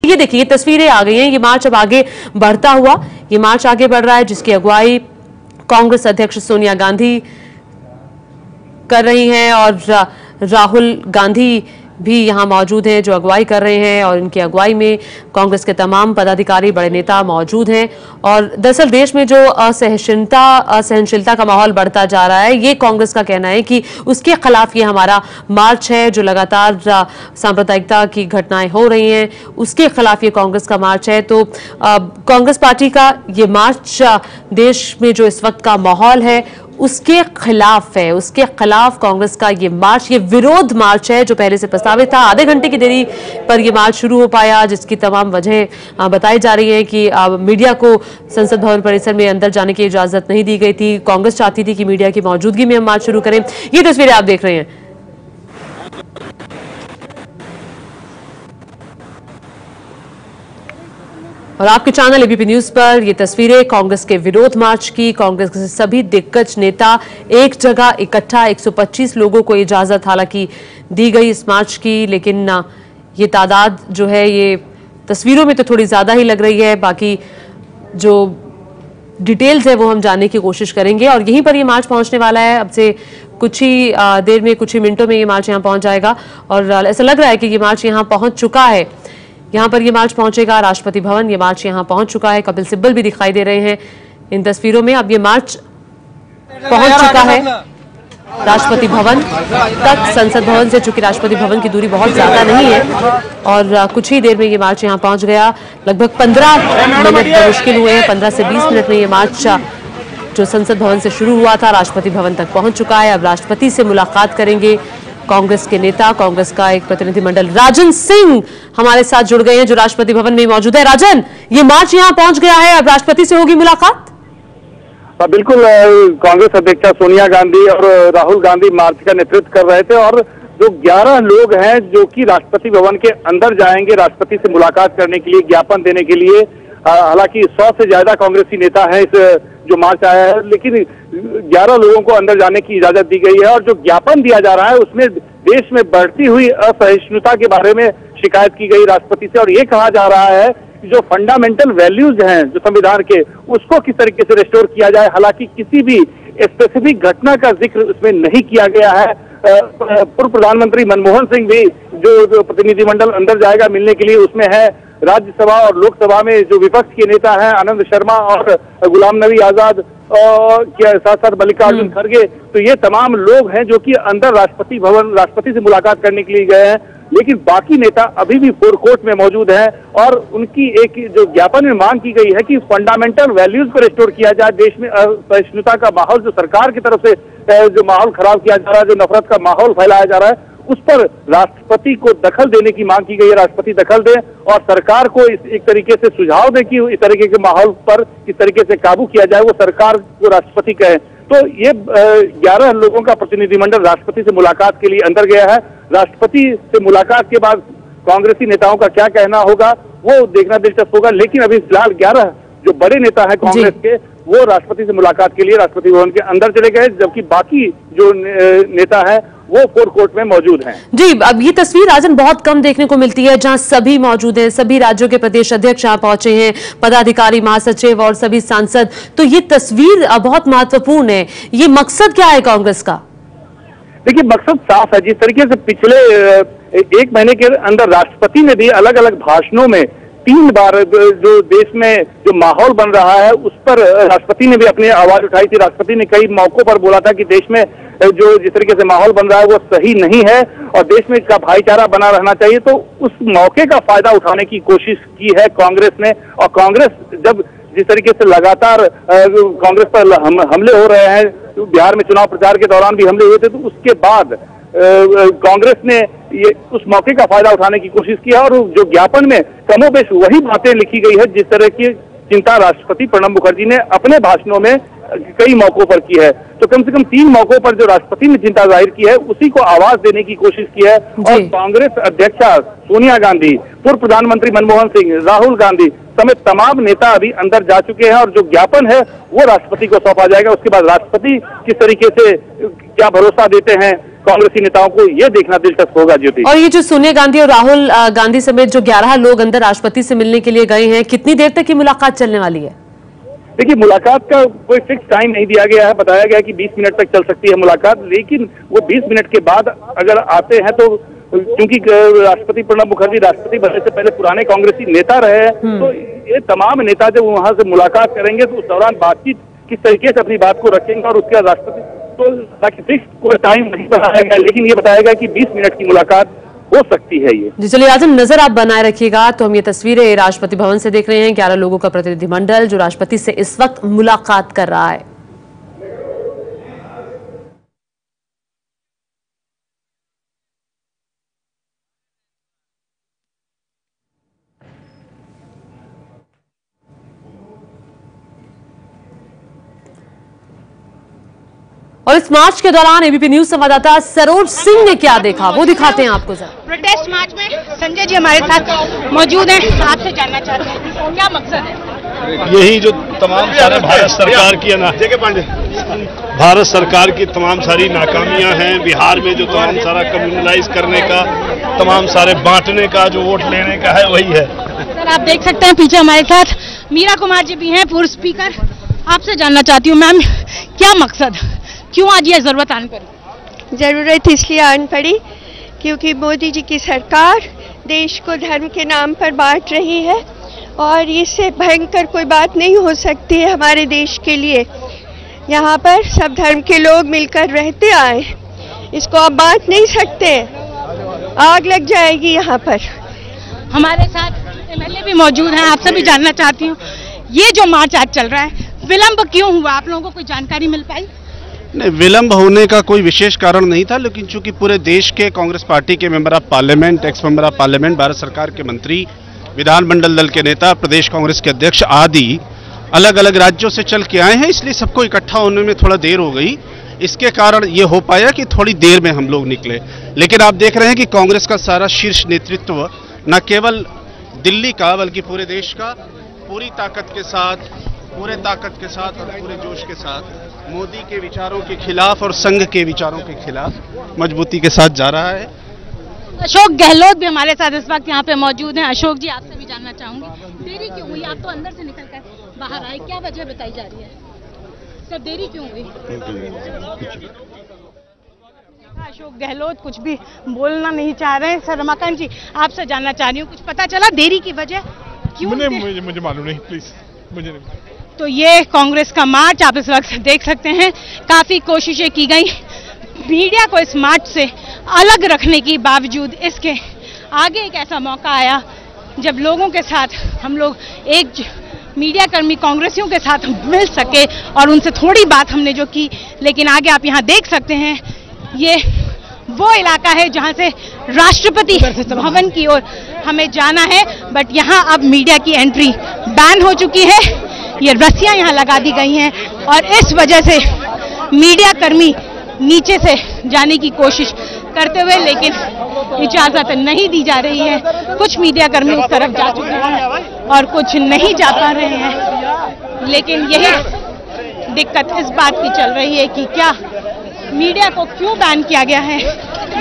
ये देखिए, ये तस्वीरें आ गई हैं। ये मार्च अब आगे बढ़ता हुआ, ये मार्च आगे बढ़ रहा है, जिसकी अगुवाई कांग्रेस अध्यक्ष सोनिया गांधी कर रही हैं और राहुल गांधी भी यहां मौजूद हैं जो अगुवाई कर रहे हैं, और इनकी अगुवाई में कांग्रेस के तमाम पदाधिकारी, बड़े नेता मौजूद हैं। और दरअसल देश में जो असहनशीलता का माहौल बढ़ता जा रहा है, ये कांग्रेस का कहना है कि उसके खिलाफ ये हमारा मार्च है। जो लगातार सांप्रदायिकता की घटनाएं हो रही हैं, उसके खिलाफ ये कांग्रेस का मार्च है। तो कांग्रेस पार्टी का ये मार्च देश में जो इस वक्त का माहौल है उसके खिलाफ है, उसके खिलाफ कांग्रेस का ये मार्च, ये विरोध मार्च है जो पहले से प्रस्तावित था। आधे घंटे की देरी पर यह मार्च शुरू हो पाया, जिसकी तमाम वजह बताई जा रही है कि मीडिया को संसद भवन परिसर में अंदर जाने की इजाजत नहीं दी गई थी। कांग्रेस चाहती थी कि मीडिया की मौजूदगी में हम मार्च शुरू करें। ये तस्वीरें आप देख रहे हैं। और आपके चैनल एबीपी न्यूज पर ये तस्वीरें कांग्रेस के विरोध मार्च की। कांग्रेस के सभी दिग्गज नेता एक जगह इकट्ठा, 125 लोगों को इजाजत हालांकि दी गई इस मार्च की, लेकिन ये तादाद जो है ये तस्वीरों में तो थोड़ी ज्यादा ही लग रही है। बाकी जो डिटेल्स है वो हम जानने की कोशिश करेंगे। और यहीं पर ये मार्च पहुंचने वाला है, अब से कुछ ही देर में, कुछ ही मिनटों में ये मार्च यहाँ पहुंच जाएगा। और ऐसा लग रहा है कि ये मार्च यहाँ पहुंच चुका है। यहाँ पर ये मार्च पहुंचेगा राष्ट्रपति भवन। ये मार्च यहाँ पहुंच चुका है। कपिल सिब्बल भी दिखाई दे रहे हैं इन तस्वीरों में। अब ये मार्च पहुंच चुका है राष्ट्रपति भवन तक, संसद भवन से, चूंकि राष्ट्रपति भवन की दूरी बहुत ज्यादा नहीं है। और कुछ ही देर में ये मार्च यहाँ पहुंच गया। लगभग 15 मिनट मुश्किल हुए हैं, 15 से 20 मिनट में ये मार्च जो संसद भवन से शुरू हुआ था राष्ट्रपति भवन तक पहुंच चुका है। अब राष्ट्रपति से मुलाकात करेंगे कांग्रेस के नेता। कांग्रेस का एक प्रतिनिधिमंडल राजन सिंह हमारे साथ जुड़ गए हैं जो राष्ट्रपति भवन में मौजूद है। राजन, ये मार्च यहां पहुंच गया है, अब राष्ट्रपति से होगी मुलाकात? बिल्कुल, कांग्रेस अध्यक्षा सोनिया गांधी और राहुल गांधी मार्च का नेतृत्व कर रहे थे। और जो 11 लोग हैं जो कि राष्ट्रपति भवन के अंदर जाएंगे राष्ट्रपति से मुलाकात करने के लिए, ज्ञापन देने के लिए। हालांकि 100 से ज्यादा कांग्रेसी नेता हैं इस जो मार्च आया है, लेकिन 11 लोगों को अंदर जाने की इजाजत दी गई है। और जो ज्ञापन दिया जा रहा है उसमें देश में बढ़ती हुई असहिष्णुता के बारे में शिकायत की गई राष्ट्रपति से। और ये कहा जा रहा है कि जो फंडामेंटल वैल्यूज हैं जो संविधान के, उसको किस तरीके से रिस्टोर किया जाए। हालांकि किसी भी स्पेसिफिक घटना का जिक्र उसमें नहीं किया गया है। पूर्व प्रधानमंत्री मनमोहन सिंह भी जो प्रतिनिधिमंडल अंदर जाएगा मिलने के लिए, उसमें है राज्यसभा और लोकसभा में जो विपक्ष के नेता हैं आनंद शर्मा और गुलाम नबी आजाद के साथ साथ मल्लिकार्जुन खड़गे। तो ये तमाम लोग हैं जो कि अंदर राष्ट्रपति से मुलाकात करने के लिए गए हैं। लेकिन बाकी नेता अभी भी फोरकोर्ट में मौजूद हैं। और उनकी एक जो ज्ञापन में मांग की गई है कि फंडामेंटल वैल्यूज को रिस्टोर किया जाए। देश में असहिष्णुता का माहौल जो सरकार की तरफ से जो माहौल खराब किया जा रहा है, जो नफरत का माहौल फैलाया जा रहा है, उस पर राष्ट्रपति को दखल देने की मांग की गई है। राष्ट्रपति दखल दें और सरकार को एक तरीके से सुझाव दें कि इस तरीके के माहौल पर किस तरीके से काबू किया जाए, वो सरकार को राष्ट्रपति कहे। तो ये 11 लोगों का प्रतिनिधिमंडल राष्ट्रपति से मुलाकात के लिए अंदर गया है। राष्ट्रपति से मुलाकात के बाद कांग्रेसी नेताओं का क्या कहना होगा वो देखना दिलचस्प होगा। लेकिन अभी फिलहाल 11 जो बड़े नेता हैं कांग्रेस के, वो राष्ट्रपति से मुलाकात के लिए राष्ट्रपति भवन के अंदर चले गए, जबकि बाकी जो नेता हैं वो फोरकोर्ट में मौजूद हैं। जी, अब ये तस्वीर राजन बहुत कम देखने को मिलती है जहां सभी मौजूद हैं, सभी राज्यों के प्रदेश अध्यक्ष यहाँ पहुंचे हैं, पदाधिकारी, महासचिव और सभी सांसद। तो ये तस्वीर बहुत महत्वपूर्ण है। ये मकसद क्या है कांग्रेस का? देखिए, मकसद साफ है। जिस तरीके से पिछले 1 महीने के अंदर राष्ट्रपति ने भी अलग अलग भाषणों में 3 बार जो देश में जो माहौल बन रहा है उस पर राष्ट्रपति ने भी अपनी आवाज उठाई थी। राष्ट्रपति ने कई मौकों पर बोला था कि देश में जो जिस तरीके से माहौल बन रहा है वो सही नहीं है और देश में इसका भाईचारा बना रहना चाहिए। तो उस मौके का फायदा उठाने की कोशिश की है कांग्रेस ने। और कांग्रेस जब जिस तरीके से लगातार कांग्रेस पर हमले हो रहे हैं, बिहार में चुनाव प्रचार के दौरान भी हमले हुए थे, तो उसके बाद कांग्रेस ने ये उस मौके का फायदा उठाने की कोशिश की है। और जो ज्ञापन में कमोबेश वही बातें लिखी गई है जिस तरह की चिंता राष्ट्रपति प्रणब मुखर्जी ने अपने भाषणों में कई मौकों पर की है। तो कम से कम 3 मौकों पर जो राष्ट्रपति ने चिंता जाहिर की है उसी को आवाज देने की कोशिश की है। और कांग्रेस अध्यक्षा सोनिया गांधी, पूर्व प्रधानमंत्री मनमोहन सिंह, राहुल गांधी समेत तमाम नेता अभी अंदर जा चुके हैं और जो ज्ञापन है वो राष्ट्रपति को सौंपा जाएगा। उसके बाद राष्ट्रपति किस तरीके से क्या भरोसा देते हैं कांग्रेसी नेताओं को ये देखना दिलचस्प होगा। ज्योति, और ये जो सोनिया गांधी और राहुल गांधी समेत जो 11 लोग अंदर राष्ट्रपति से मिलने के लिए गए हैं, कितनी देर तक ये मुलाकात चलने वाली है? देखिए, मुलाकात का कोई फिक्स टाइम नहीं दिया गया है। बताया गया कि 20 मिनट तक चल सकती है मुलाकात, लेकिन वो 20 मिनट के बाद अगर आते हैं तो, क्योंकि राष्ट्रपति प्रणब मुखर्जी राष्ट्रपति बनने से पहले पुराने कांग्रेसी नेता रहे हैं, तो ये तमाम नेता जब वहां से मुलाकात करेंगे तो उस दौरान बातचीत किस तरीके से अपनी बात को रखेंगे और उसके बाद राष्ट्रपति, तो ताकि फिक्स कोई टाइम नहीं बताया गया, लेकिन ये बताया गया कि 20 मिनट की मुलाकात हो सकती है। ये जी, चलिए आजम, नजर आप बनाए रखिएगा। तो हम ये तस्वीरें राष्ट्रपति भवन से देख रहे हैं, 11 लोगों का प्रतिनिधिमंडल जो राष्ट्रपति से इस वक्त मुलाकात कर रहा है। और इस मार्च के दौरान एबीपी न्यूज संवाददाता सरोज सिंह ने क्या देखा, वो दिखाते हैं आपको जरा। प्रोटेस्ट मार्च में संजय जी हमारे साथ मौजूद हैं, आपसे जानना चाहते हैं क्या मकसद है? यही जो तमाम सारे भारत सरकार की तमाम सारी नाकामियां हैं, बिहार में जो तमाम सारा कम्युनलाइज करने का, तमाम सारे बांटने का, जो वोट लेने का है, वही है। सर, आप देख सकते हैं पीछे हमारे साथ मीरा कुमार जी भी हैं, पूर्व स्पीकर। आपसे जानना चाहती हूँ मैम, क्या मकसद, क्यों आज ये जरूरत आन पड़ी? जरूरत इसलिए आन पड़ी क्योंकि मोदी जी की सरकार देश को धर्म के नाम पर बांट रही है और इससे भयंकर कोई बात नहीं हो सकती है हमारे देश के लिए। यहाँ पर सब धर्म के लोग मिलकर रहते आए, इसको आप बांट नहीं सकते, आग लग जाएगी यहाँ पर। हमारे साथ एमएलए भी मौजूद हैं, आपसे भी जानना चाहती हूँ, ये जो मार्च आज चल रहा है, विलंब क्यों हुआ? आप लोगों को कोई जानकारी मिल पाई? नहीं, विलंब होने का कोई विशेष कारण नहीं था, लेकिन चूंकि पूरे देश के कांग्रेस पार्टी के member of parliament, x member of parliament, Bharat सरकार के मंत्री, विधानमंडल दल के नेता, प्रदेश कांग्रेस के अध्यक्ष आदि अलग अलग राज्यों से चल के आए हैं, इसलिए सबको इकट्ठा होने में थोड़ा देर हो गई। इसके कारण ये हो पाया कि थोड़ी देर में हम लोग निकले। लेकिन आप देख रहे हैं कि कांग्रेस का सारा शीर्ष नेतृत्व न केवल दिल्ली का बल्कि पूरे देश का पूरी ताकत के साथ, पूरे ताकत के साथ और पूरे जोश के साथ मोदी के विचारों के खिलाफ और संघ के विचारों के खिलाफ मजबूती के साथ जा रहा है। अशोक गहलोत भी हमारे साथ इस वक्त यहाँ पे मौजूद हैं। अशोक जी, आपसे भी जानना चाहूंगी, देरी क्यों हुई? आप तो अंदर से निकलकर बाहर आए, क्या वजह बताई जा रही है? सर, देरी क्यों हुई? अशोक गहलोत कुछ भी बोलना नहीं चाह रहे हैं। सर, रमाकांत जी, आपसे जानना चाह रही हूँ, कुछ पता चला देरी की वजह क्यों? मुझे मालूम नहीं, प्लीज मुझे नहीं। तो ये कांग्रेस का मार्च आप इस वक्त देख सकते हैं, काफी कोशिशें की गई मीडिया को इस मार्च से अलग रखने की, बावजूद इसके आगे एक ऐसा मौका आया जब लोगों के साथ हम लोग, एक मीडिया कर्मी कांग्रेसियों के साथ मिल सके और उनसे थोड़ी बात हमने जो की। लेकिन आगे आप यहाँ देख सकते हैं, ये वो इलाका है जहाँ से राष्ट्रपति भवन की ओर हमें जाना है, बट यहाँ अब मीडिया की एंट्री बैन हो चुकी है। ये रस्सियां यहाँ लगा दी गई हैं और इस वजह से मीडिया कर्मी नीचे से जाने की कोशिश करते हुए, लेकिन इजाजत नहीं दी जा रही है। कुछ मीडिया कर्मी उस तरफ जा चुके हैं और कुछ नहीं जा पा रहे हैं। लेकिन यही दिक्कत इस बात की चल रही है कि क्या मीडिया को क्यों बैन किया गया है,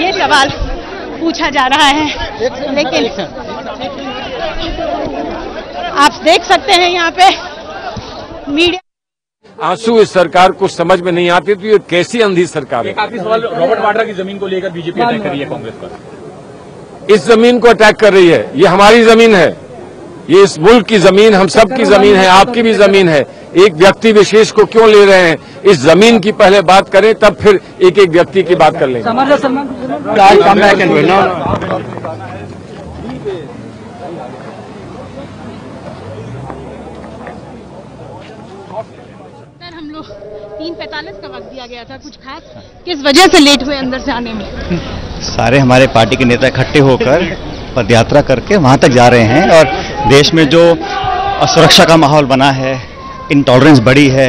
ये सवाल पूछा जा रहा है। लेकिन आप देख सकते हैं यहाँ पे मीडिया, आंसू इस सरकार को समझ में नहीं आती, तो ये कैसी अंधी सरकार है। काफी सवाल रॉबर्ट वाड्रा की जमीन को लेकर बीजेपी अटैक कर रही है कांग्रेस पर। इस जमीन को अटैक कर रही है, ये हमारी जमीन है, ये इस मुल्क की जमीन, हम सब की जमीन है, आपकी भी जमीन है। एक व्यक्ति विशेष को क्यों ले रहे हैं? इस जमीन की पहले बात करें, तब फिर एक एक व्यक्ति की बात कर लेंगे। हम लोग 3:45 का वक्त दिया गया था, कुछ खास किस वजह से लेट हुए अंदर से आने में? सारे हमारे पार्टी के नेता इकट्ठे होकर पदयात्रा करके वहां तक जा रहे हैं और देश में जो असुरक्षा का माहौल बना है, इंटॉलरेंस बढ़ी है,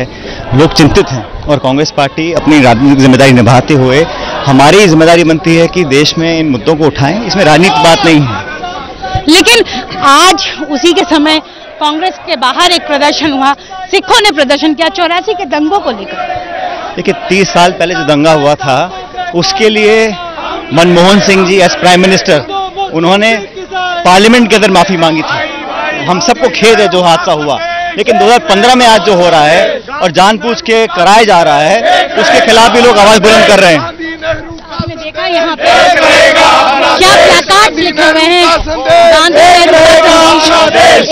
लोग चिंतित हैं और कांग्रेस पार्टी अपनी राजनीतिक जिम्मेदारी निभाते हुए, हमारी जिम्मेदारी बनती है कि देश में इन मुद्दों को उठाएं। इसमें राजनीतिक बात नहीं है। लेकिन आज उसी के समय कांग्रेस के बाहर एक प्रदर्शन हुआ, सिखों ने प्रदर्शन किया 84 के दंगों को लेकर। देखिए, 30 साल पहले जो दंगा हुआ था, उसके लिए Manmohan Singh ji as prime minister उन्होंने पार्लियामेंट के अंदर माफी मांगी थी। हम सबको खेद है जो हादसा हुआ, लेकिन 2015 में आज जो हो रहा है और जानबूझ के कराया जा रहा है, उसके खिलाफ भी लोग आवाज बुलंद कर रहे हैं। आपने देखा यहाँ पे क्या प्लाकार्ड लिखे हुए हैं, गांधी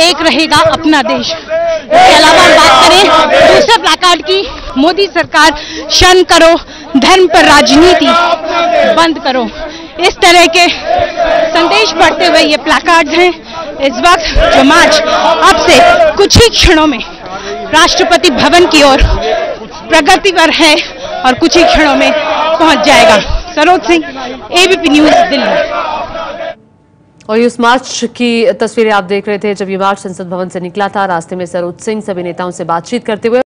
एक रहेगा अपना देश। इसके अलावा हम बात करें दूसरे प्लाकार्ड की, मोदी सरकार शन करो, धर्म पर राजनीति बंद करो। इस तरह के संदेश पढ़ते हुए ये प्लाकार्ड हैं। इस वक्त जो मार्च अब से कुछ ही क्षणों में राष्ट्रपति भवन की ओर प्रगति पर है और कुछ ही क्षणों में पहुंच जाएगा। Saroj Singh, ABP news, Delhi. और इस मार्च की तस्वीरें आप देख रहे थे जब ये मार्च संसद भवन से निकला था। रास्ते में सरोज सिंह सभी नेताओं से बातचीत करते हुए